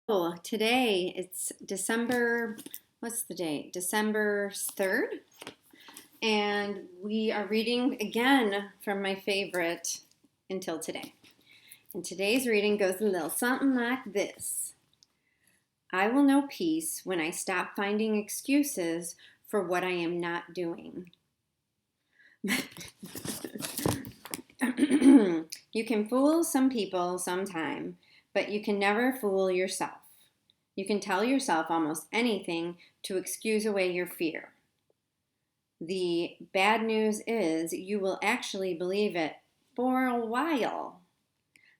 Oh, today it's December, what's the date? December 3rd. And we are reading again from my favorite, Until Today. And today's reading goes a little something like this. I will know peace when I stop finding excuses for what I am not doing. You can fool some people sometime, but you can never fool yourself. You can tell yourself almost anything to excuse away your fear. The bad news is you will actually believe it for a while.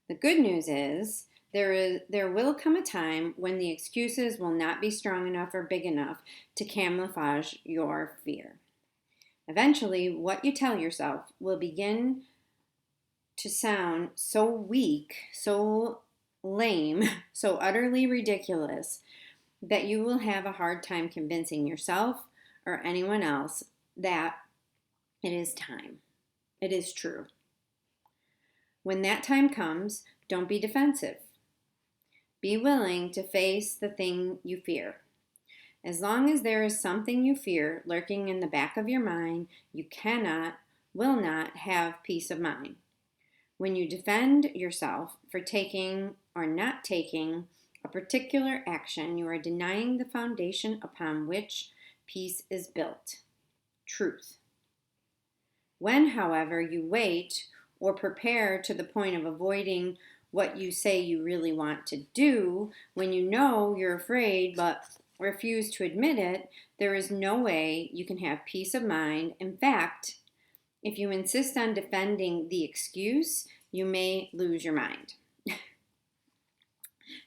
The good news is there will come a time when the excuses will not be strong enough or big enough to camouflage your fear. Eventually, what you tell yourself will begin to sound so weak, so lame, so utterly ridiculous that you will have a hard time convincing yourself or anyone else that it is time. It is true. When that time comes, don't be defensive. Be willing to face the thing you fear. As long as there is something you fear lurking in the back of your mind, you will not have peace of mind. When you defend yourself for taking or not taking a particular action, you are denying the foundation upon which peace is built, truth. When, however, you wait or prepare to the point of avoiding what you say you really want to do, when you know you're afraid but refuse to admit it, there is no way you can have peace of mind. In fact, if you insist on defending the excuse, you may lose your mind.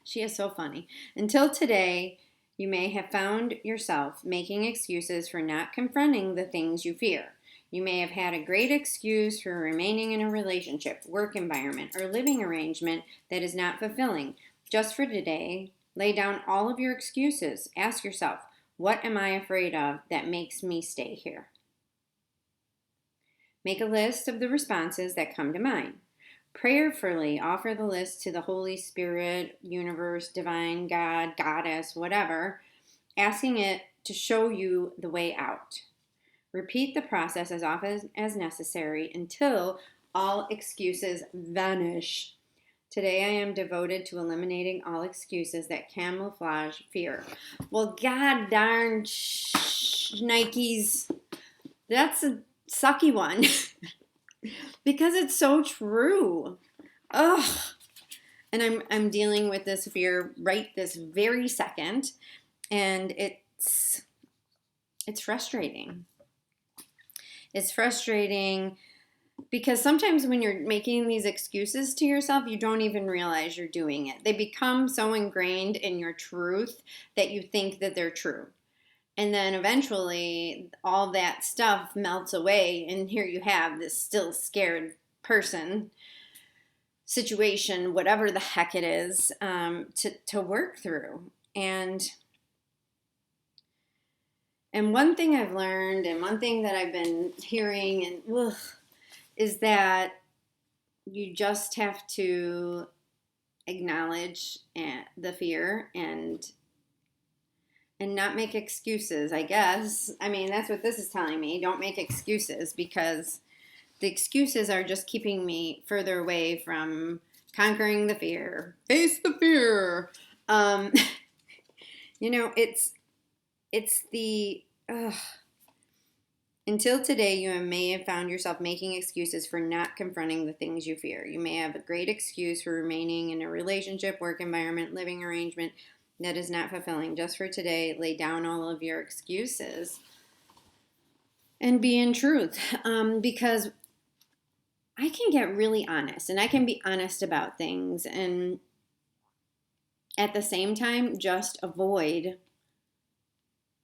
She is so funny. Until today, you may have found yourself making excuses for not confronting the things you fear. You may have had a great excuse for remaining in a relationship, work environment, or living arrangement that is not fulfilling. Just for today, lay down all of your excuses. Ask yourself, what am I afraid of that makes me stay here? Make a list of the responses that come to mind. Prayerfully offer the list to the Holy Spirit, universe, divine, God, goddess, whatever, asking it to show you the way out. Repeat the process as often as necessary until all excuses vanish. Today I am devoted to eliminating all excuses that camouflage fear. Well, god darn Nikes, that's a sucky one. Because it's so true. Ugh. And I'm dealing with this fear right this very second, and it's frustrating. It's frustrating because sometimes when you're making these excuses to yourself, you don't even realize you're doing it. They become so ingrained in your truth that you think that they're true. And then eventually all that stuff melts away, and here you have this still scared person situation, whatever the heck it is, to work through. And one thing I've learned, and one thing that I've been hearing, is that you just have to acknowledge the fear and not make excuses, I guess. I mean, that's what this is telling me. Don't make excuses, because the excuses are just keeping me further away from conquering the fear. Face the fear. Um, it's the until today, you may have found yourself making excuses for not confronting the things you fear. You may have a great excuse for remaining in a relationship, work environment, living arrangement that is not fulfilling. Just for today, lay down all of your excuses and be in truth. Because I can get really honest, and I can be honest about things, and at the same time just avoid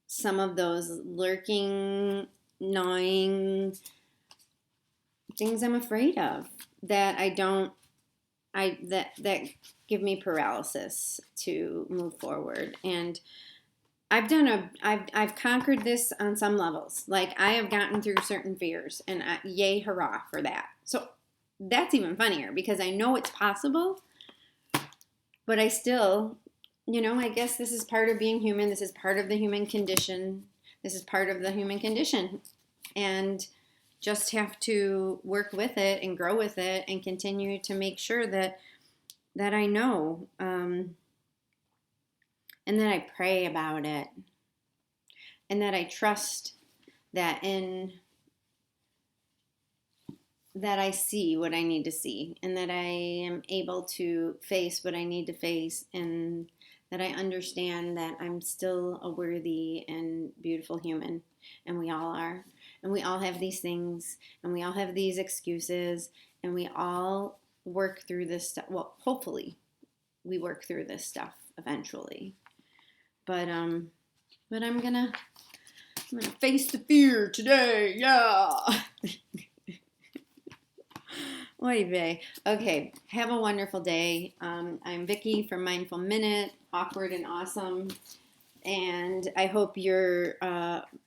some of those lurking, gnawing things I'm afraid of that that give me paralysis to move forward. And I've conquered this on some levels. Like, I have gotten through certain fears, and yay, hurrah for that. So that's even funnier because I know it's possible, but I still I guess this is part of being human. This is part of the human condition. This is part of the human condition. And just have to work with it and grow with it and continue to make sure that I know, and that I pray about it, and that I trust that in that I see what I need to see, and that I am able to face what I need to face, and that I understand that I'm still a worthy and beautiful human, and we all are. And we all have these things, and we all have these excuses, and we all work through this stuff. Well, hopefully, we work through this stuff eventually. But I'm gonna face the fear today. Yeah. Oy vey. Okay, have a wonderful day. I'm Vicky from Mindful Minute, Awkward and Awesome, and I hope your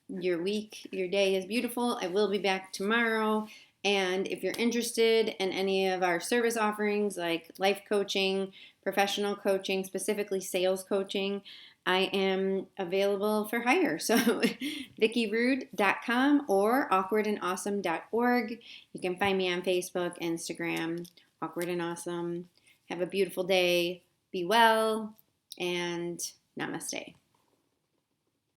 week, your day is beautiful. I will be back tomorrow, and if you're interested in any of our service offerings like life coaching, professional coaching, specifically sales coaching, I am available for hire. So vickyrude.com or awkwardandawesome.org. You can find me on Facebook, Instagram, Awkward and Awesome. Have a beautiful day. Be well, and namaste.